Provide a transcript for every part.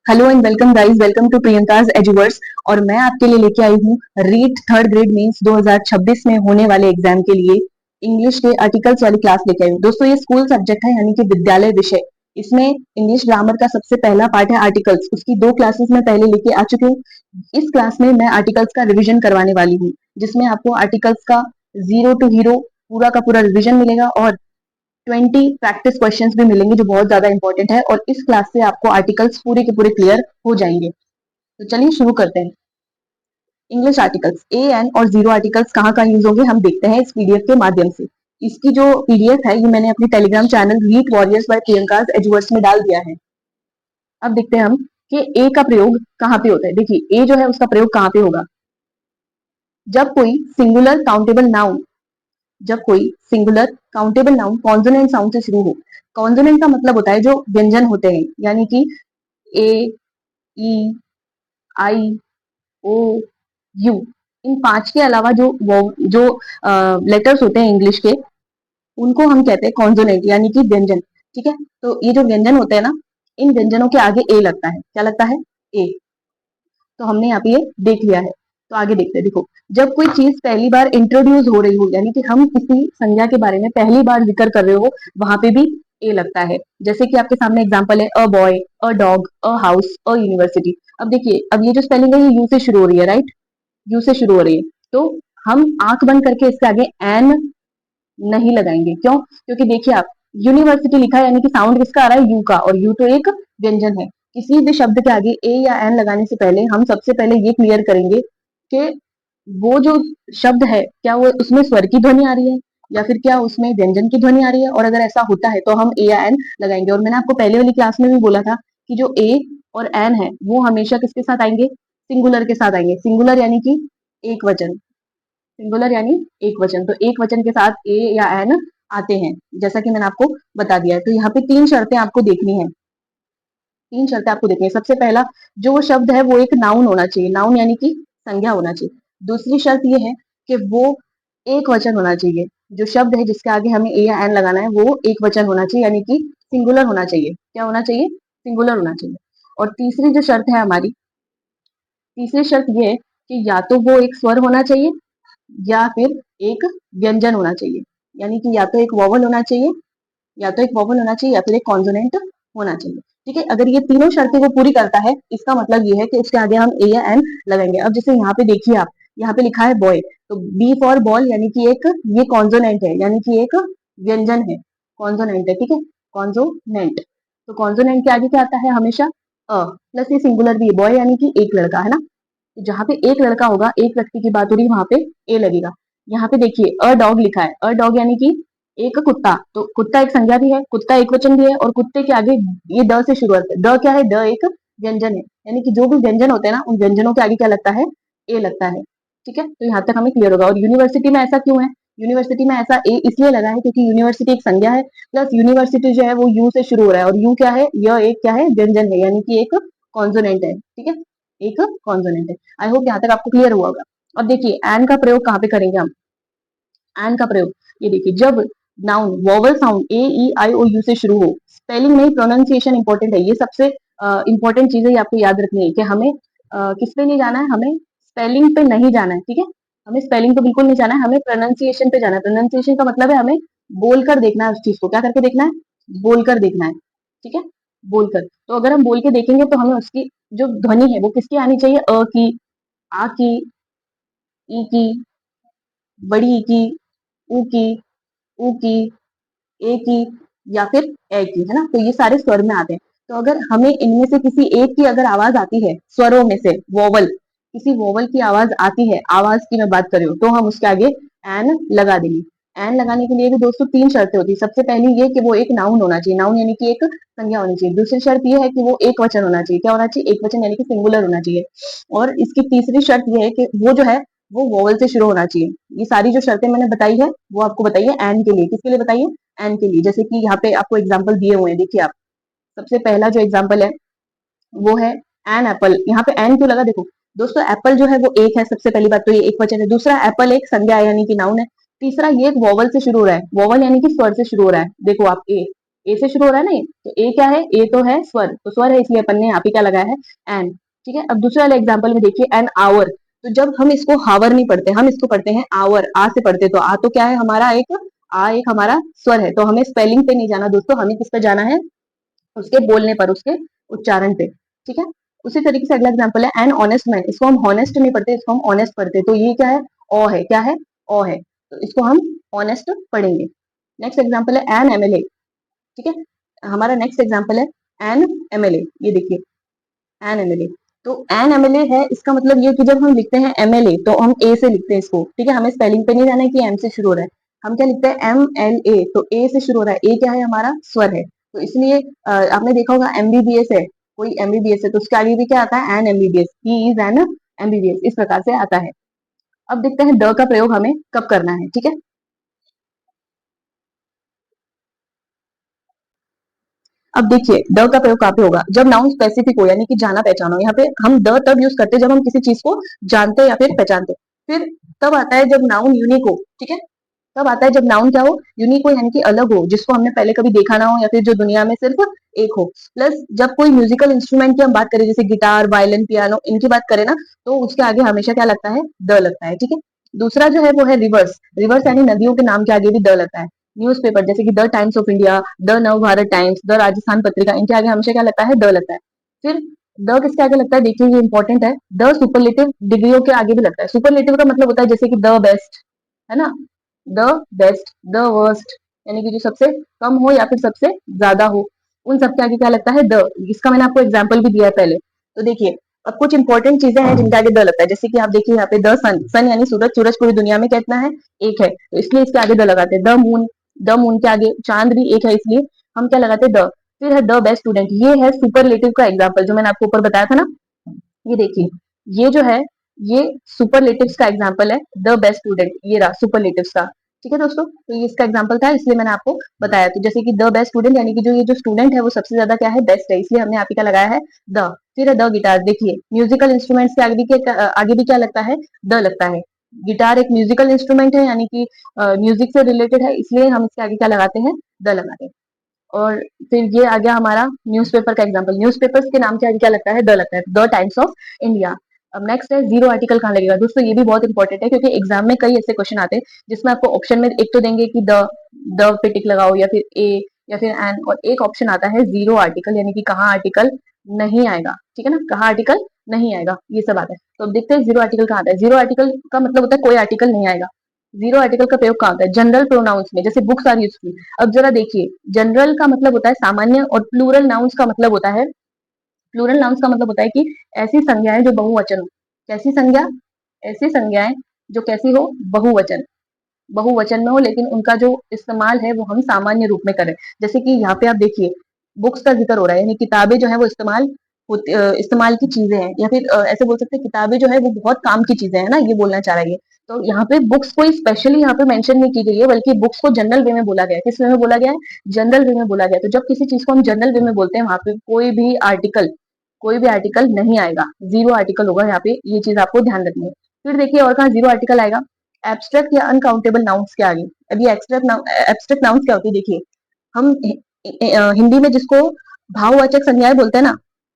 Hello and welcome guys, welcome to Priyanka's Eduverse. और मैं आपके लिए लेके आई हूँ रीट थर्ड ग्रेड मेंस 2026 में होने वाले एग्जाम के लिए इंग्लिश के आर्टिकल्स वाली क्लास लेके आई हूँ। दोस्तों, ये स्कूल सब्जेक्ट है, यानी कि विद्यालय विषय। इसमें इंग्लिश ग्रामर का सबसे पहला पार्ट है आर्टिकल्स। उसकी 2 क्लासेस में पहले लेके आ चुकी हूँ। इस क्लास में मैं आर्टिकल्स का रिविजन करवाने वाली हूँ, जिसमें आपको आर्टिकल्स का जीरो टू हीरो पूरा का पूरा रिविजन मिलेगा और 20 प्रैक्टिस क्वेश्चंस भी मिलेंगे, जो बहुत ज्यादा इंपॉर्टेंट है। और इस क्लास से आपको आर्टिकल्स पूरे के पूरे क्लियर हो जाएंगे। तो चलिए शुरू करते हैं। इंग्लिश आर्टिकल्स ए एन और जीरो आर्टिकल्स कहाँ कहाँ यूज होंगे, हम देखते हैं इस पीडीएफ के माध्यम से। इसकी जो पीडीएफ है, ये मैंने अपने Telegram channel REET warriors by Priyanka Eduverse में डाल दिया है। अब देखते हैं हम कि ए का प्रयोग कहाँ पे होता है। देखिए, ए जो है उसका प्रयोग कहाँ पे होगा, जब कोई सिंगुलर काउंटेबल नाउन जब कोई singular countable noun consonant sound से शुरू हो। कॉन्सोनेंट का मतलब होता है जो व्यंजन होते हैं, यानी कि ए, ई, आई, ओ, यू। इन 5 के अलावा जो लेटर्स होते हैं इंग्लिश के, उनको हम कहते हैं कॉन्सोनेंट, यानी कि व्यंजन। ठीक है, तो ये जो व्यंजन होते हैं ना, इन व्यंजनों के आगे ए लगता है। क्या लगता है? ए। तो हमने यहाँ पे ये देख लिया है। तो आगे देखते हैं। देखो, जब कोई चीज पहली बार इंट्रोड्यूस हो रही हो, यानी कि हम किसी संज्ञा के बारे में पहली बार जिक्र कर रहे हो, वहां पे भी ए लगता है। जैसे कि आपके सामने एग्जांपल है, a boy, a dog, a house, a university. अब देखिए, अब ये जो स्पेलिंग है, ये यू से शुरू हो रही है, राइट? यू से शुरू हो रही है। तो हम आंख बंद करके इसके आगे एन नहीं लगाएंगे। क्यों? क्योंकि देखिए आप, यूनिवर्सिटी लिखा है, यानी कि साउंड किसका आ रहा है? यू का, और यू तो एक व्यंजन है। किसी भी शब्द के आगे ए या एन लगाने से पहले हम सबसे पहले ये क्लियर करेंगे कि वो जो शब्द है, क्या वो उसमें स्वर की ध्वनि आ रही है, या फिर क्या उसमें व्यंजन की ध्वनि आ रही है। और अगर ऐसा होता है तो हम ए या एन लगाएंगे। और मैंने आपको पहले वाली क्लास में भी बोला था कि जो ए और एन है, वो हमेशा किसके साथ आएंगे? सिंगुलर के साथ आएंगे। सिंगुलर यानी कि एक वचन। सिंगुलर यानी एक वचन। तो एक वचन के साथ ए या एन आते हैं, जैसा कि मैंने आपको बता दिया है। तो यहाँ पे 3 शर्तें आपको देखनी है। 3 शर्तें आपको देखनी है। सबसे पहला, जो वो शब्द है वो एक नाउन होना चाहिए। नाउन यानी कि संज्ञा होना चाहिए। दूसरी शर्त ये है कि वो एक वचन होना चाहिए। जो शब्द है जिसके आगे हमें ए या एन लगाना है, वो एक वचन होना चाहिए, यानी कि सिंगुलर होना चाहिए। क्या होना चाहिए? सिंगुलर होना चाहिए। और तीसरी जो शर्त है हमारी, तीसरी शर्त ये है कि या तो वो एक स्वर होना चाहिए, या फिर एक व्यंजन होना चाहिए। यानी कि या तो एक वॉवल होना चाहिए, या तो एक वॉवल होना चाहिए, या फिर एक कॉन्सोनेंट होना चाहिए। ठीक है, अगर ये तीनों शर्तें वो पूरी करता है, इसका मतलब ये है कि उसके आगे हम ए या एन लगाएंगे। अब जैसे यहाँ पे देखिए आप, यहाँ पे लिखा है बॉय, तो बी फॉर बॉल, यानी कि एक ये कॉन्सोनेंट है, यानी कि एक व्यंजन है। कॉन्सोनेंट है, ठीक है, कॉन्सोनेंट। तो कॉन्सोनेंट के आगे क्या आता है? हमेशा अ। प्लस ये सिंगुलर भी है, बॉय यानी कि एक लड़का, है ना? जहां पे एक लड़का होगा, एक व्यक्ति की बात हो रही है, वहां पे ए लगेगा। यहाँ पे देखिए अ डॉग लिखा है, अ डॉग यानी कि एक कुत्ता। तो कुत्ता एक संज्ञा भी है, कुत्ता एक वचन भी है, और कुत्ते के आगे ये द से शुरू होता है। द क्या है? द एक व्यंजन है। यानी कि जो भी व्यंजन होते हैं ना, उन व्यंजनों के आगे क्या लगता है? ए लगता है। ठीक है, तो यहाँ तक हमें क्लियर होगा। और यूनिवर्सिटी में ऐसा क्यों है? यूनिवर्सिटी में ऐसा ए इसलिए लगा है क्योंकि यूनिवर्सिटी एक संज्ञा है, प्लस यूनिवर्सिटी जो है वो यू से शुरू हो रहा है, और यू क्या है? यह एक क्या है? व्यंजन है, यानी कि एक कॉन्सोनेंट है। ठीक है, एक कॉन्सोनेंट है। आई होप यहाँ तक आपको क्लियर हुआ होगा। अब देखिए, एन का प्रयोग कहाँ पे करेंगे हम? एन का प्रयोग, ये देखिए, जब noun vowel sound A E I O U से शुरू हो। स्पेलिंग नहीं, प्रोनाउंसिएशन इंपॉर्टेंट है। ये सबसे इंपॉर्टेंट चीज है, ये आपको याद रखनी है कि हमें किस पे नहीं जाना है, हमें स्पेलिंग पे नहीं जाना है। ठीक है, हमें स्पेलिंग पे बिल्कुल नहीं जाना है, हमें प्रोनाउंसिएशन पे जाना है। प्रोनाउंसिएशन का मतलब है हमें बोलकर देखना है उस चीज को। क्या करके देखना है? बोलकर देखना है। ठीक है, बोलकर। तो अगर हम बोल के देखेंगे तो हमें उसकी जो ध्वनि है वो किसकी आनी चाहिए? अ की, आ की, ई की, बड़ी ई की, ऊ की, ऊ की, ए की, या फिर ए की, है ना? तो ये सारे स्वर में आते हैं। तो अगर हमें इनमें से किसी एक की अगर आवाज आती है, स्वरों में से वोवल, किसी वोवल की आवाज आती है, आवाज की मैं बात कर रही हूँ, तो हम उसके आगे एन लगा देंगे। एन लगाने के लिए भी दोस्तों 3 शर्तें होती है। सबसे पहली ये कि वो एक नाउन होना चाहिए। नाउन यानी कि एक संज्ञा होनी चाहिए। दूसरी शर्त ये है कि वो एक वचन होना चाहिए। क्या होना चाहिए? एक वचन, यानी कि सिंगुलर होना चाहिए। और इसकी तीसरी शर्त ये है कि वो जो है वो वोवल से शुरू होना चाहिए। ये सारी जो शर्तें मैंने बताई है, वो आपको बताइए एन के लिए। किसके लिए बताइए? एन के लिए। जैसे कि यहाँ पे आपको एग्जाम्पल दिए हुए हैं, देखिए आप। सबसे पहला जो एग्जाम्पल है वो है एन एप्पल। यहाँ पे एन क्यों लगा? देखो दोस्तों, एप्पल जो है वो एक है, सबसे पहली बात तो ये एक वचन है। दूसरा, एप्पल एक संज्ञा है, यानी कि नाउन है। तीसरा, ये एक वोवल से शुरू हो रहा है। वोवल यानी कि स्वर से शुरू हो रहा है। देखो आप, ए ए से शुरू हो रहा है ना ये, तो ए क्या है, ए तो है स्वर, तो स्वर है इसलिए अपन ने यहाँ पे क्या लगाया है, एन। ठीक है, अब दूसरे वाले एग्जाम्पल में देखिए एन आवर, तो जब हम इसको हावर नहीं पढ़ते, हम इसको पढ़ते हैं आवर, आ से पढ़ते, तो आ तो क्या है हमारा एक, आ एक हमारा स्वर है, तो हमें स्पेलिंग पे नहीं जाना दोस्तों, हमें किस पे जाना है, उसके बोलने पर, उसके उच्चारण पे। ठीक है, उसी तरीके से अगला एग्जाम्पल है एन ऑनेस्ट मैन, इसको हम हॉनेस्ट नहीं पढ़ते, इसको हम ऑनेस्ट पढ़ते, तो ये क्या है, ओ है, क्या है, ओ है, तो इसको हम ऑनेस्ट पढ़ेंगे। नेक्स्ट एग्जाम्पल है एन एमएलए। ठीक है, हमारा नेक्स्ट एग्जाम्पल है एन एमएलए, ये देखिए एन एमएलए, तो एन एमएलए है, इसका मतलब ये कि जब हम लिखते हैं एमएलए तो हम ए से लिखते हैं इसको। ठीक है, हमें स्पेलिंग पे नहीं जाना है कि एम से शुरू हो रहा है, हम क्या लिखते हैं एम एल ए, तो ए से शुरू हो रहा है, ए क्या है हमारा स्वर है, तो इसलिए आपने देखा होगा एमबीबीएस है, कोई एमबीबीएस है तो उसके आगे भी क्या आता है, N MBBS, he is N MBBS, इस प्रकार से आता है। अब देखते हैं द का प्रयोग हमें कब करना है। ठीक है, अब देखिए द का प्रयोग कहाँ पे होगा, जब नाउन स्पेसिफिक हो, यानी कि जाना पहचाना हो, यहाँ पे हम द तब यूज करते हैं जब हम किसी चीज को जानते हैं या फिर पहचानते हैं। फिर तब आता है जब नाउन यूनिक हो। ठीक है, तब आता है जब नाउन क्या हो, यूनिक हो, यानी कि अलग हो, जिसको हमने पहले कभी देखा ना हो, या फिर जो दुनिया में सिर्फ एक हो। प्लस जब कोई म्यूजिकल इंस्ट्रूमेंट की हम बात करें, जैसे गिटार, वायलिन, पियानो, इनकी बात करें ना, तो उसके आगे हमेशा क्या लगता है, द लगता है। ठीक है, दूसरा जो है वो है रिवर्स, रिवर्स यानी नदियों के नाम के आगे भी द लगता है। न्यूज़पेपर जैसे कि the times of India, the नव भारत टाइम्स, द राजस्थान पत्रिका, इनके आगे हमेशा क्या लगता है, द लगता है। फिर द किसके आगे लगता है, देखिए ये इंपॉर्टेंट है, द सुपरलेटिव डिग्रियों के आगे भी लगता है। सुपरलेटिव का मतलब होता है जैसे कि द बेस्ट, है ना, द बेस्ट, द वर्स्ट, यानी कि जो सबसे कम हो या फिर सबसे ज्यादा हो, उन सबके आगे क्या लगता है, द। इसका मैंने आपको एग्जाम्पल भी दिया है पहले। तो देखिए अब कुछ इंपॉर्टेंट चीजें हैं जिनके आगे द लगता है, जैसे कि आप देखिए यहाँ पे द सन, सन यानी सूरज, सूरज पूरी दुनिया में कितना है, एक है, तो इसलिए इसके आगे द लगाते हैं। द मून, द मून के आगे चांद भी एक है, इसलिए हम क्या लगाते हैं, द। फिर है द बेस्ट स्टूडेंट, ये है सुपरलेटिव का एग्जाम्पल जो मैंने आपको ऊपर बताया था ना, ये देखिए, ये जो है ये सुपरलेटिव्स का एग्जांपल है, द बेस्ट स्टूडेंट, ये रहा सुपरलेटिव्स का। ठीक है दोस्तों, तो ये इसका एग्जांपल था, इसलिए मैंने आपको बताया। तो जैसे कि द बेस्ट स्टूडेंट यानी कि जो ये जो स्टूडेंट है वो सबसे ज्यादा क्या है, बेस्ट है, इसलिए हमने यहाँ पे क्या लगाया है, द। फिर है द गिटार, देखिए म्यूजिकल इंस्ट्रूमेंट्स के आगे भी क्या लगता है, द लगता है। गिटार एक म्यूजिकल इंस्ट्रूमेंट है, यानी कि म्यूजिक से रिलेटेड है, इसलिए हम इसके आगे क्या लगाते हैं, द लगाते हैं। और फिर ये आ गया हमारा न्यूज़पेपर का एग्जांपल, न्यूज़पेपर्स के नाम के आगे क्या लगता है, द लगता है, द टाइम्स ऑफ इंडिया। अब नेक्स्ट है जीरो आर्टिकल कहाँ लगेगा दोस्तों, ये भी बहुत इंपॉर्टेंट है, क्योंकि एग्जाम में कई ऐसे क्वेश्चन आते हैं जिसमें आपको ऑप्शन में एक तो देंगे कि द पे टिक लगाओ, या फिर ए, या फिर एन, और एक ऑप्शन आता है जीरो आर्टिकल, यानी कि कहाँ आर्टिकल नहीं आएगा। ठीक है ना, कहाँ आर्टिकल नहीं आएगा, ये सब आता है। तो अब देखते हैं जीरो आर्टिकल कहाँ आता है। जीरो आर्टिकल का मतलब होता है कोई आर्टिकल नहीं आएगा। जीरो आर्टिकल का प्रयोग कहाँ होता है, जनरल प्रोनाउंस में, जैसे बुक्स आर यूजफुल। अब जरा देखिए, जनरल का मतलब होता है सामान्य, और प्लूरल नाउंस का मतलब होता है, प्लूरल नाउंस का मतलब होता है कि ऐसी संज्ञाएं जो बहुवचन हो। कैसी संज्ञा, ऐसी संज्ञाएं जो कैसी हो, बहुवचन, बहुवचन में हो, लेकिन उनका जो इस्तेमाल है वो हम सामान्य रूप में करें। जैसे कि यहाँ पे आप देखिए बुक्स का जिक्र हो रहा है, यानी किताबें जो है वो इस्तेमाल की चीजें हैं, या फिर ऐसे बोल सकते हैं किताबें जो है वो बहुत काम की चीजें हैं ना, ये बोलना चाह रहा है ये। तो यहाँ पे बुक्स को स्पेशली यहाँ पे मेंशन नहीं की गई है, बल्कि बुक्स को जनरल वे में बोला गया है। किस वे में बोला गया है, जनरल वे में बोला गया है। तो जब किसी चीज को हम जनरल वे में बोलते हैं, वहां पे कोई भी आर्टिकल नहीं आएगा, जीरो आर्टिकल होगा यहाँ पे, ये चीज आपको ध्यान रखनी है। फिर देखिए और कहाँ जीरो आर्टिकल आएगा, एब्स्ट्रैक्ट या अनकाउंटेबल नाउन्स के आगे। अभी एब्स्ट्रैक्ट नाउन्स क्या होती है, देखिए हम हिंदी में जिसको भाववाचक संज्ञाएं बोलते हैं ना,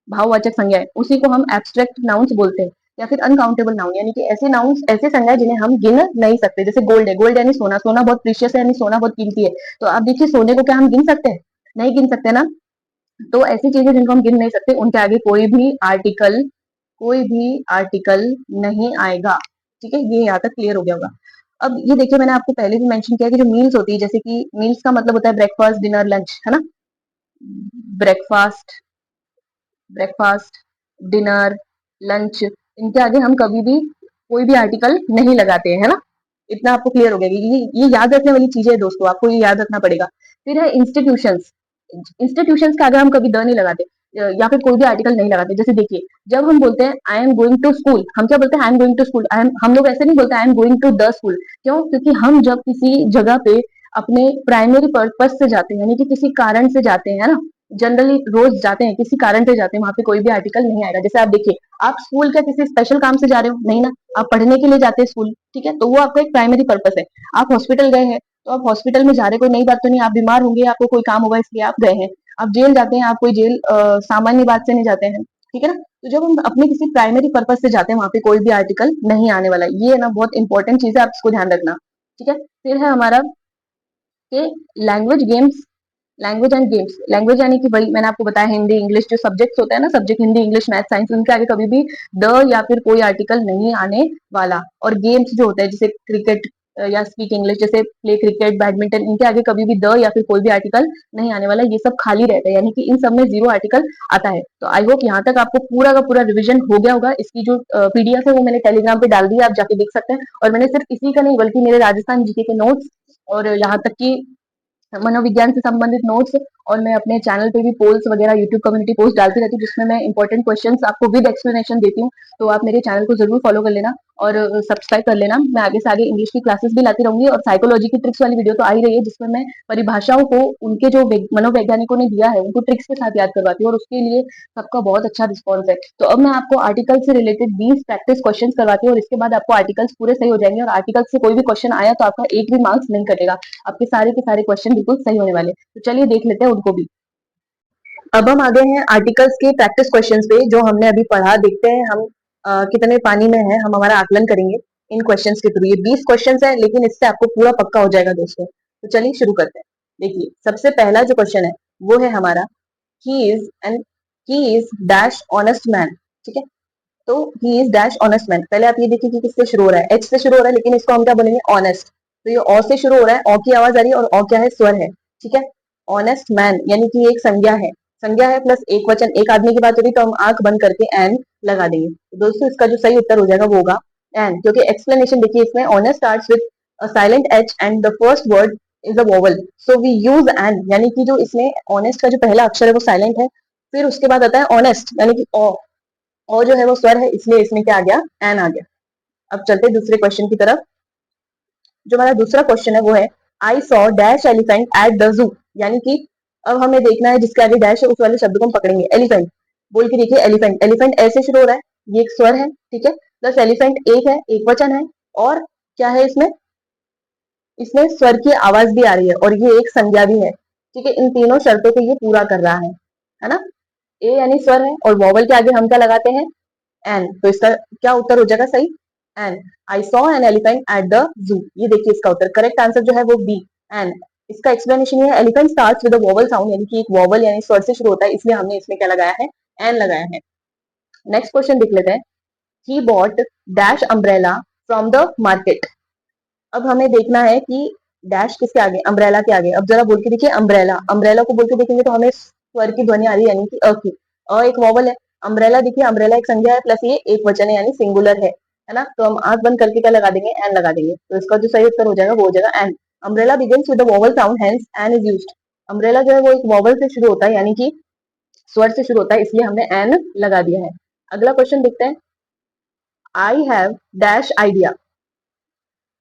भाववाचक संज्ञाएं, उसी को हम एब्स्ट्रैक्ट नाउन्स बोलते हैं। या फिर अनकाउंटेबल नाउन, यानी कि ऐसे नाउन्स, ऐसे संज्ञा जिन्हें हम गिन नहीं सकते। जैसे गोल्ड है, गोल्ड यानी सोना, सोना बहुत प्रीशियस है, यानी सोना बहुत कीमती है। तो आप देखिए सोने को क्या हम गिन सकते हैं, नहीं गिन सकते ना। तो ऐसी चीजें जिनको हम गिन नहीं सकते, उनके आगे कोई भी आर्टिकल नहीं आएगा। ठीक है, ये यहाँ तक क्लियर हो गया होगा। अब ये देखिए मैंने आपको पहले भी मेंशन किया कि जो मील्स होती है, जैसे कि मील्स का मतलब होता है ब्रेकफास्ट, डिनर, लंच, है ना। ब्रेकफास्ट, ब्रेकफास्ट, डिनर, लंच, इनके आगे हम कभी भी कोई भी आर्टिकल नहीं लगाते हैं, है ना। इतना आपको क्लियर हो गया कि ये याद रखने वाली चीजें है दोस्तों, आपको ये याद रखना पड़ेगा। फिर है इंस्टीट्यूशंस, इंस्टीट्यूशंस का अगर हम कभी द नहीं लगाते, या फिर कोई भी आर्टिकल नहीं लगाते। जैसे देखिए जब हम बोलते हैं I am going to school, हम क्या बोलते हैं, I am going to school. हम लोग ऐसे नहीं बोलते I am going to the school. क्यों, क्योंकि हम जब किसी जगह पे अपने प्राइमरी पर्पज से जाते हैं, यानी कि किसी कारण से जाते हैं, है ना, जनरली रोज जाते हैं, किसी कारण से जाते हैं, वहां पे कोई भी आर्टिकल नहीं आएगा। जैसे आप देखिए, आप स्कूल क्या किसी स्पेशल काम से जा रहे हो, नहीं ना, आप पढ़ने के लिए जाते हैं स्कूल। ठीक है, तो वो आपका एक प्राइमरी पर्पस है। आप हॉस्पिटल गए हैं, तो आप हॉस्पिटल में जा रहे, कोई नई बात तो नहीं, आप बीमार होंगे, आपको कोई काम होगा इसलिए आप गए हैं। आप जेल जाते हैं, आप कोई जेल सामान्य बात से नहीं जाते हैं, ठीक है ना। तो जब हम अपने किसी प्राइमरी पर्पज से जाते हैं, वहां पे कोई भी आर्टिकल नहीं आने वाला। ये है ना बहुत इंपॉर्टेंट चीज है, आप इसको ध्यान रखना, ठीक है। फिर है हमारा कि language games, language and games. Language यानी कि वही मैंने आपको बताया, हिंदी इंग्लिश जो सब्जेक्ट्स होते हैं ना, subject Hindi English math science, उनके आगे कभी भी द या फिर कोई आर्टिकल नहीं आने वाला। और गेम्स जो होते हैं जैसे क्रिकेट या स्पीक इंग्लिश, जैसे प्ले क्रिकेट बैडमिंटन, इनके आगे कभी भी द या फिर कोई भी आर्टिकल नहीं आने वाला। ये सब खाली रहता है, यानी कि इन सब में जीरो आर्टिकल आता है। तो आई होप यहाँ तक आपको पूरा का पूरा रिविजन हो गया होगा। इसकी जो पीडीएफ है वो मैंने टेलीग्राम पे डाल दी है, आप जाके देख सकते हैं। और मैंने सिर्फ इसी का नहीं बल्कि मेरे राजस्थान जीके के नोट्स और यहाँ तक कि मनोविज्ञान से संबंधित नोट्स, और मैं अपने चैनल पे भी पोल्स वगैरह यूट्यूब कम्युनिटी पोस्ट डालती रहती हूँ, जिसमें मैं इंपॉर्टेंट क्वेश्चंस आपको विद एक्सप्लेनेशन देती हूँ। तो आप मेरे चैनल को जरूर फॉलो कर लेना और सब्सक्राइब कर लेना। मैं आगे से आगे इंग्लिश की क्लासेस भी लाती रहूंगी, और साइकोलॉजी की ट्रिक्स वाली वीडियो तो आ ही रही है, जिसमें मैं परिभाषाओं को उनके जो मनोवैज्ञानिकों ने दिया है उनको ट्रिक्स के साथ याद करवाती हूँ, और उसके लिए सबका बहुत अच्छा रिस्पॉन्स है। तो अब मैं आपको आर्टिकल से रिलेटेड 20 प्रैक्टिस क्वेश्चन करवाती हूँ, और इसके बाद आपको आर्टिकल्स पूरे सही हो जाएंगे। और आर्टिकल से कोई भी क्वेश्चन आया तो आपका एक भी मार्क्स नहीं कटेगा, आपके सारे के सारे क्वेश्चन बिल्कुल सही होने वाले। तो चलिए देख लेते हैं उनको भी। अब हम आ गए हैं आर्टिकल्स के प्रैक्टिस क्वेश्चंस पे, जो हमने अभी पढ़ा। देखते हैं हम कितने पानी में है, हम हमारा आकलन करेंगे इन क्वेश्चंस के थ्रू। ये 20 क्वेश्चंस है, लेकिन इससे आपको पूरा पक्का हो जाएगा दोस्तों। तो चलिए शुरू करते हैं। देखिए सबसे पहला जो क्वेश्चन है वो है हमारा, he is dash honest man, ठीक है। तो he is dash honest man, पहले आप ये देखिए कि किससे शुरू हो रहा है, एच से शुरू हो रहा है, लेकिन इसको हम क्या बोलेंगे, ऑनेस्ट। तो ये ओ से शुरू हो रहा है, ओ की आवाज आ रही है, और ओ क्या है, स्वर है, ठीक है। ऑनेस्ट मैन यानी कि एक संज्ञा है, संज्ञा है प्लस एक वचन, एक आदमी की बात हो रही तो हम आंख बंद करके एन लगा देंगे। तो दोस्तों इसका जो सही उत्तर हो जाएगा वो होगा एन, क्योंकि एक्सप्लेनेशन देखिए इसमें, honest starts with a silent H and the first word is a vowel, so we use an, यानी कि जो इसमें ऑनेस्ट का जो पहला अक्षर है वो साइलेंट है, फिर उसके बाद आता है ऑनेस्ट यानी कि ओ, और जो है वो स्वर है, इसलिए इसमें क्या आ गया, एन आ गया। अब चलते हैं दूसरे क्वेश्चन की तरफ। जो हमारा दूसरा क्वेश्चन है वो है, I saw dash elephant at the जू, यानी कि अब हमें देखना है जिसके आगे डैश है उस वाले शब्द को हम पकड़ेंगे। एलिफेंट बोल के देखिए, एलिफेंट, एलिफेंट ऐसे शुरू हो रहा है, ये एक स्वर है, ठीक है, प्लस एलिफेंट एक है, एक वचन है, और क्या है इसमें, इसमें स्वर की आवाज भी आ रही है, और ये एक संज्ञा भी है, ठीक है। इन तीनों शर्तों को ये पूरा कर रहा है ना। ए यानी स्वर है, और वॉवल के आगे हम क्या लगाते हैं, एन, तो इसका क्या उत्तर हो जाएगा सही, an. I saw an elephant at the zoo, ये देखिए इसका उत्तर, करेक्ट आंसर जो है वो बी, एन। इसका एक्सप्लेनेशन ये है, elephant starts with a vowel sound, यानी कि एक वोवल यानी स्वर से शुरू होता है, इसलिए हमने इसमें क्या लगाया है, एन लगाया है। नेक्स्ट क्वेश्चन देख लेते हैं, he bought dash umbrella from the market. अब हमें देखना है कि डैश किसके आगे, अम्ब्रेला के आगे। अब जरा बोल के देखिए, अम्ब्रेला, अम्ब्रेला को बोल के देखेंगे तो हमें स्वर की ध्वनि आ रही है, यानी कि अ की, अ एक वॉवल है। अम्ब्रेला देखिए, अम्ब्रेला एक संज्ञा है, प्लस ये एक वचन है यानी सिंगुलर है ना। तो हम आंख बंद करके क्या लगा देंगे, एन लगा देंगे। तो इसका जो सही उत्तर हो जाएगा वो हो जाएगा an. Umbrella begins with the vowel sound, hence an is used. Umbrella जो है वो एक वॉवल से शुरू होता है, यानी कि स्वर से शुरू होता है, इसलिए हमने एन लगा दिया है। अगला क्वेश्चन देखते हैं, I have dash idea,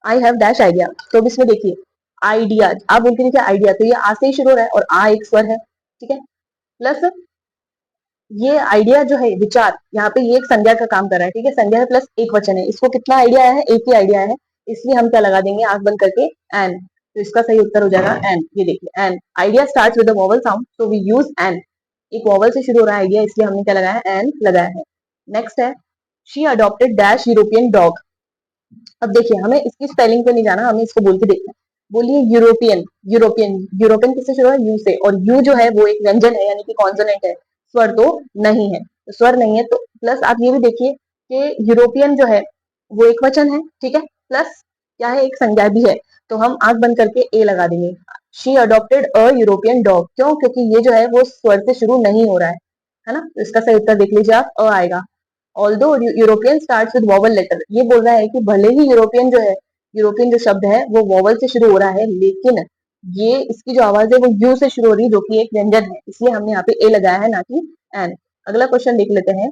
I have dash idea. तो अब इसमें देखिए, आइडिया, आप बोलते देखिए आइडिया, तो ये आ से ही शुरू हो रहा है, और आ एक स्वर है, ठीक है, प्लस ये आइडिया जो है विचार, यहाँ पे ये एक संज्ञा का काम कर रहा है, ठीक है, संज्ञा है प्लस एक वचन है, इसको कितना आइडिया आया है, एक ही आइडिया है, इसलिए हम क्या लगा देंगे, आंख बंद करके एन। तो इसका सही उत्तर हो जाएगा एन, ये देखिए an, idea starts with the vowel sound, so we use an, एक वोवल से शुरू हो रहा है आइडिया, इसलिए हमने क्या लगाया है, एन लगाया है। नेक्स्ट है, she adopted dash European dog. अब देखिए हमें इसकी स्पेलिंग पे नहीं जाना, हमें इसको बोल के देखना है। बोलिए यूरोपियन, यूरोपियन, यूरोपियन किससे शुरू है, यू से, और यू जो है वो एक व्यंजन है, यानी कि कॉन्सोनेंट है, स्वर तो नहीं है, तो स्वर नहीं है। तो प्लस आप ये भी देखिए कि यूरोपियन जो है वो एक वचन है, ठीक है, प्लस क्या है, एक संज्ञा भी है, तो हम आंख बंद करके ए लगा देंगे। She adopted a European dog, क्यों, क्योंकि ये जो है वो स्वर से शुरू नहीं हो रहा है ना। तो इसका सही उत्तर देख लीजिए आप, अ आएगा। Although European starts with vowel letter, ये बोल रहा है कि भले ही यूरोपियन जो है, यूरोपियन जो शब्द है वो वॉवल से शुरू हो रहा है, लेकिन ये इसकी जो आवाज है वो यू से शुरू हो रही है, जो कि एक व्यंजन है, इसलिए हमने यहाँ पे ए लगाया है, ना कि एन। अगला क्वेश्चन देख लेते हैं,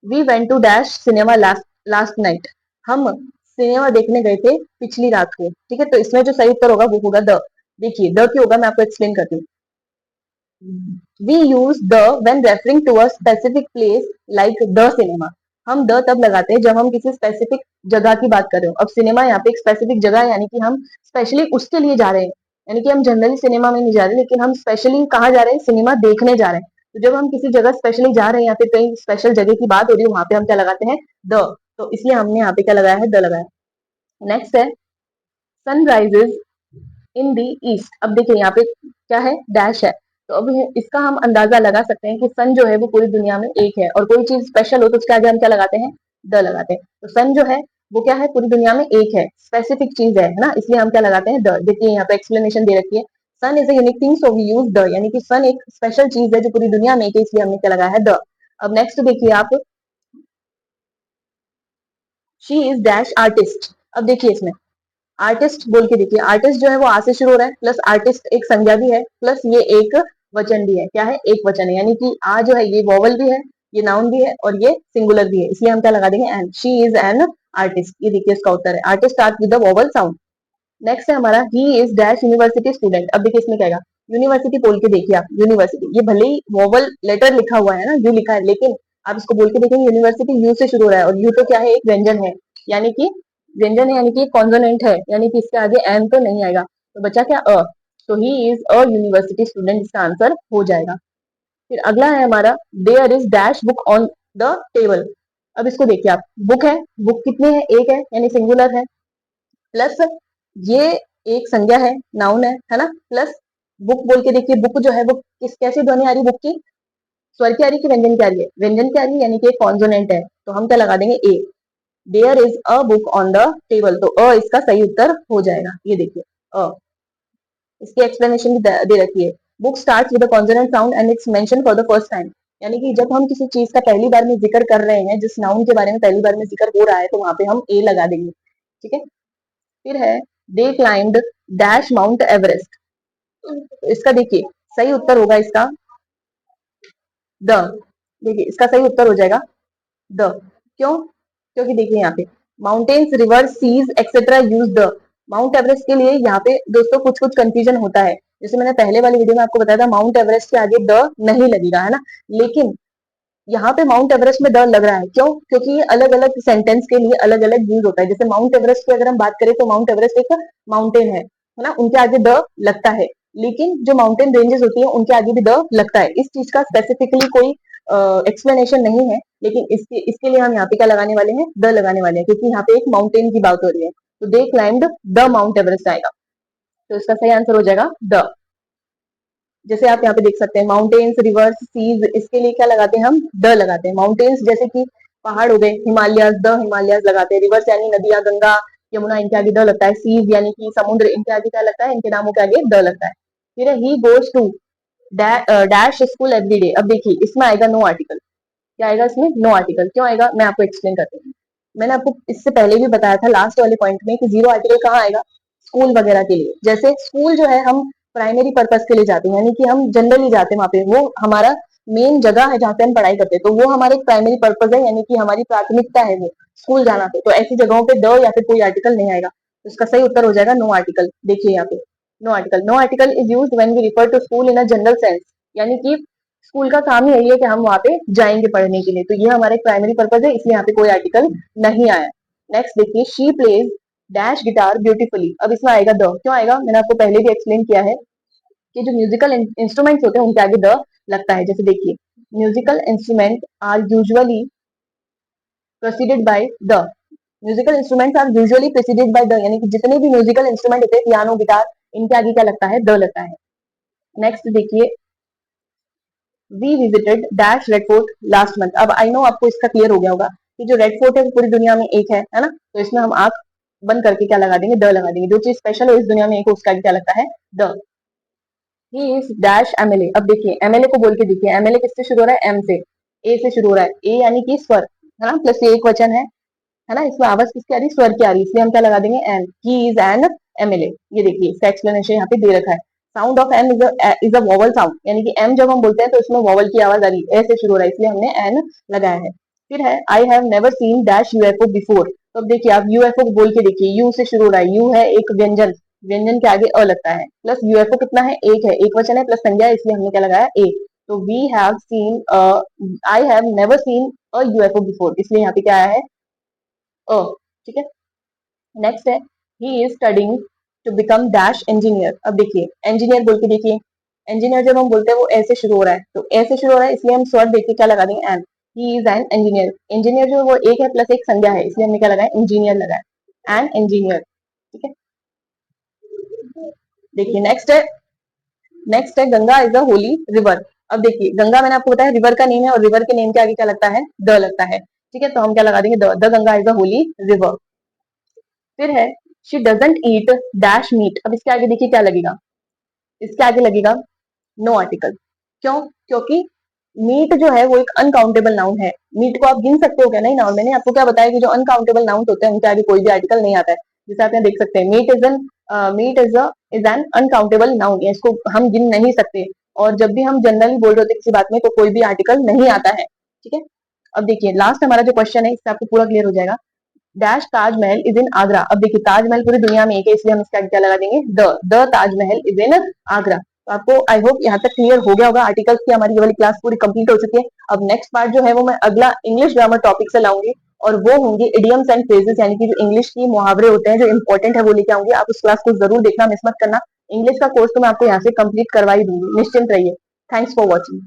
we went to dash cinema last last night, हम सिनेमा देखने गए थे पिछली रात को, ठीक है। तो इसमें जो सही उत्तर होगा वो होगा द। देखिए द क्यों होगा, मैं आपको एक्सप्लेन करती हूँ। We use the when referring to a specific place like the cinema. हम द तब लगाते हैं जब हम किसी स्पेसिफिक जगह की बात कर रहे हो। अब सिनेमा यहाँ पे एक स्पेसिफिक जगह है, यानी कि हम स्पेशली उसके लिए जा रहे हैं, यानी कि हम जनरली सिनेमा में नहीं जा रहे, लेकिन हम स्पेशली कहाँ जा रहे हैं, सिनेमा देखने जा रहे हैं। तो जब हम किसी जगह स्पेशली जा रहे हैं या फिर कहीं स्पेशल जगह की बात हो रही है, वहां पे हम क्या लगाते हैं, द। तो इसलिए हमने यहाँ पे क्या लगाया है, द लगाया। नेक्स्ट है सनराइजेज इन दी ईस्ट। अब देखिए यहाँ पे क्या है, डैश है। तो अब इसका हम अंदाजा लगा सकते हैं कि सन जो है वो पूरी दुनिया में एक है, और कोई चीज स्पेशल हो तो उसके आगे हम क्या लगाते हैं, द लगाते हैं। तो सन जो है वो क्या है, पूरी दुनिया में एक है, स्पेसिफिक चीज है ना, इसलिए हम क्या लगाते हैं, द। देखिए यहाँ पे एक्सप्लेनेशन दे रखी है, sun is a unique thing so we use the, यानी कि सन एक स्पेशल चीज है जो पूरी दुनिया में एक है, इसलिए हमने क्या लगाया है, द। अब नेक्स्ट देखिए आप, शी इज डैश आर्टिस्ट। अब देखिए इसमें आर्टिस्ट बोल के देखिए, आर्टिस्ट जो है वो आ से शुरू हो रहा है, प्लस आर्टिस्ट एक संज्ञा भी है, प्लस ये एक वचन भी है। क्या है, एक वचन है, यानी कि आ जो है ये वोवल भी है, ये नाउन भी है, और ये सिंगुलर भी है, इसलिए हम क्या लगा देंगे, an. She is an artist. ये देखिए इसका उत्तर है, artist start with the vowel sound. Next है हमारा, he is dash university student. अब देखिए इसमें क्या आएगा, यूनिवर्सिटी बोल के देखिए आप, यूनिवर्सिटी ये भले ही वोवल लेटर लिखा हुआ है ना, यू लिखा है, लेकिन आप इसको बोल के देखेंगे, यूनिवर्सिटी यू से शुरू हो रहा है, और यू तो क्या है, एक व्यंजन है, यानी कि व्यंजन है, यानी कि कॉन्सोनेंट है, यानी कि इसके आगे एन तो नहीं आएगा, तो बचा क्या, अ। तो he is a university student, इसका आंसर हो जाएगा। फिर अगला है हमारा, there is dash book on the table. अब इसको देखिए आप, बुक है, बुक कितनी है, एक है, यानी सिंगुलर है, प्लस ये एक संज्ञा है, नाउन है ना, प्लस बुक बोल के देखिए, बुक जो है वो किस कैसी ध्वनि आ रही है, बुक की स्वर की आ रही है कि व्यंजन की आ रही है, व्यंजन की आ रही है, यानी कि एक कॉन्सोनेंट है, तो हम क्या लगा देंगे, a. There is a book on the table, तो अ इसका सही उत्तर हो जाएगा। ये देखिए अ, इसकी एक्सप्लेनेशन भी दे रखी है, book starts with a consonant sound and it's mention for the first time. यानी कि जब हम किसी चीज का पहली बार में जिक्र कर रहे हैं, जिस नाउन के बारे में पहली बार में जिक्र हो रहा है, तो वहां पे हम ए लगा देंगे। ठीक है, फिर है, दे क्लाइम्ड डैश माउंट एवरेस्ट। इसका देखिए सही उत्तर होगा इसका, द। देखिए इसका सही उत्तर हो जाएगा द। क्यों, क्योंकि देखिए यहाँ पे mountains rivers seas etcetera use the. Mount Everest के लिए यहाँ पे दोस्तों कुछ कुछ कंफ्यूजन होता है, जैसे मैंने पहले वाली वीडियो में आपको बताया था, माउंट एवरेस्ट के आगे द नहीं लगेगा, है ना, लेकिन यहाँ पे माउंट एवरेस्ट में द लग रहा है, क्यों, क्योंकि ये अलग अलग सेंटेंस के लिए अलग अलग यूज होता है। जैसे माउंट एवरेस्ट की अगर हम बात करें, तो माउंट एवरेस्ट एक माउंटेन है ना, उनके आगे द लगता है, लेकिन जो माउंटेन रेंजेस होती है उनके आगे भी द लगता है। इस चीज का स्पेसिफिकली कोई एक्सप्लेनेशन नहीं है, लेकिन इसके इसके लिए हम यहाँ पे क्या लगाने वाले हैं, द लगाने वाले हैं, क्योंकि यहाँ पे एक माउंटेन की बात हो रही है, तो दे क्लाइम्ड द माउंट एवरेस्ट आएगा, तो इसका सही आंसर हो जाएगा द। जैसे आप यहाँ पे देख सकते हैं, माउंटेन्स रिवर्स सीज, इसके लिए क्या लगाते हैं, हम द लगाते हैं। माउंटेन्स जैसे कि पहाड़ हो गए, हिमालय, द हिमालय लगाते हैं। रिवर्स यानी नदियां, गंगा यमुना, इनके आगे द लगता है। सीज यानी कि समुद्र, इनके आगे क्या लगता है, इनके नामों के आगे द लगता है। फिर he goes to dash school every day. अब देखिए इसमें आएगा नो आर्टिकल। क्या आएगा इसमें, नो आर्टिकल। क्यों आएगा, मैं आपको एक्सप्लेन करती हूँ। मैंने आपको इससे पहले भी बताया था लास्ट वाले पॉइंट में कि जीरो आर्टिकल कहाँ आएगा, स्कूल वगैरह के लिए। जैसे स्कूल जो है हम प्राइमरी पर्पज के लिए जाते हैं, यानी कि हम जनरली जाते हैं वहां पे, वो हमारा मेन जगह है जहाँ पे हम पढ़ाई करते हैं, तो वो हमारा एक प्राइमरी पर्पज है, यानी कि हमारी प्राथमिकता है वो स्कूल जाना पे। तो ऐसी जगहों पे द या फिर कोई आर्टिकल नहीं आएगा, तो इसका सही उत्तर हो जाएगा नो आर्टिकल। देखिए यहाँ पे no article, no article is use when we refer to school in a general sense, यानी कि स्कूल का काम ही यही है कि हम वहां पे जाएंगे पढ़ने के लिए, तो ये हमारा एक प्राइमरी पर्पज है, इसलिए यहाँ पे कोई आर्टिकल नहीं आया। नेक्स्ट देखिए, she plays dash guitar beautifully. अब इसमें आएगा द। क्यों आएगा, मैंने आपको पहले भी एक्सप्लेन किया है कि जो म्यूजिकल इंस्ट्रूमेंट्स होते हैं उनके आगे द लगता है। जैसे देखिए, musical instrument are usually preceded by the. Musical instruments are usually preceded by the, यानी कि जितने भी म्यूजिकल इंस्ट्रूमेंट होते हैं, पियानो, गिटार, इनके आगे क्या लगता है, द लगता है। नेक्स्ट देखिए, we visited dash Red Fort last month. अब आई नो आपको इसका क्लियर हो गया होगा कि जो रेड फोर्ट है वो पूरी दुनिया में एक है ना, तो इसमें हम आंख बंद करके क्या लगा देंगे, द लगा देंगे। जो चीज स्पेशल हो इस दुनिया में एक हो, उसका क्या लगता है, the. He is dash MLA. अब देखिए एमएलए को बोल के देखिए, एमएलए किससे शुरू हो रहा है, एम से, ए से शुरू हो रहा है, ए यानी कि स्वर, है ना, प्लस ये एक वचन है ना, इसमें आवाज किसकी आ रही, स्वर की आ रही, इसलिए हम क्या लगा देंगे, an. He is an MLA. ये देखिए इसका एक्सप्लेनेशन यहाँ पे दे रखा है, sound of M is a vowel sound, यानी कि एम जब हम बोलते हैं तो इसमें वोवल की आवाज आ रही है, ए से शुरू हो रहा है, इसलिए हमने एन लगाया है। फिर है, आई have never scene dash UFO before. तो अब देखिए आप यूएफओ को बोल के देखिए, यू से शुरू हो रहा है, यू है एक व्यंजन, व्यंजन के आगे अ लगता है, प्लस यूएफओ कितना है, एक वचन है, प्लस संज्ञा है, इसलिए हमने क्या लगाया, ए। तो we have seen, I have never seen a UFO before, इसलिए यहाँ पे क्या आया है अ, ठीक है। नेक्स्ट है he is studying to become dash engineer. अब देखिए इंजीनियर बोल के देखिए, इंजीनियर जब हम बोलते हैं वो ऐसे शुरू हो रहा है, तो ऐसे शुरू हो रहा है इसलिए हम शॉर्ट देख के क्या लगा देंगे an. He is an engineer, engineer जो है वो एक है प्लस एक संज्ञा है, इसलिए हमने क्या लगाया इंजीनियर लगाया, एन इंजीनियर, ठीक है। देखिए नेक्स्ट है Ganga is a holy river. अब देखिए गंगा मैंने आपको बताया रिवर का नेम है, और रिवर के नेम के आगे क्या लगता है द लगता है, ठीक है। तो हम क्या लगा देंगे the Ganga is a holy river. फिर है she doesn't eat dash meat. अब इसके आगे देखिए क्या लगेगा, इसके आगे लगेगा नो आर्टिकल। क्यों? क्योंकि मीट जो है वो एक अनकाउंटेबल नाउन है। मीट को आप गिन सकते हो क्या? नहीं ना। और मैंने आपको क्या बताया कि जो अनकाउंटेबल नाउन होते हैं उनके आगे कोई भी आर्टिकल नहीं आता है। जैसे आप यहाँ देख सकते हैं meat is an uncountable noun, इसको हम गिन नहीं सकते। और जब भी हम जनरली बोल रहे होते हैं किसी बात में तो कोई भी आर्टिकल नहीं आता है, ठीक है। अब देखिए लास्ट हमारा जो क्वेश्चन है इससे आपको पूरा क्लियर हो जाएगा। Dash Taj Mahal is in Agra. अब देखिए ताजमहल पूरी दुनिया में एक है, इसलिए हम इसका क्या लगा देंगे the Taj Mahal is in Agra. तो आपको आई होप यहाँ तक क्लियर हो गया होगा। आर्टिकल्स की हमारी ये वाली क्लास पूरी कंप्लीट हो चुकी है। अब नेक्स्ट पार्ट जो है वो मैं अगला इंग्लिश ग्रामर टॉपिक से लाऊंगी, और वो होंगे इडियम्स एंड फ्रेजेस, यानी कि जो इंग्लिश की मुहावरे होते हैं जो इंपॉर्टेंट है वो लेके आऊंगी। आप उस क्लास को जरूर देखना, मिस मत करना। इंग्लिश का कोर्स तो मैं आपको यहाँ से कंप्लीट करवा ही दूंगी, निश्चिंत रहिए। Thanks for watching.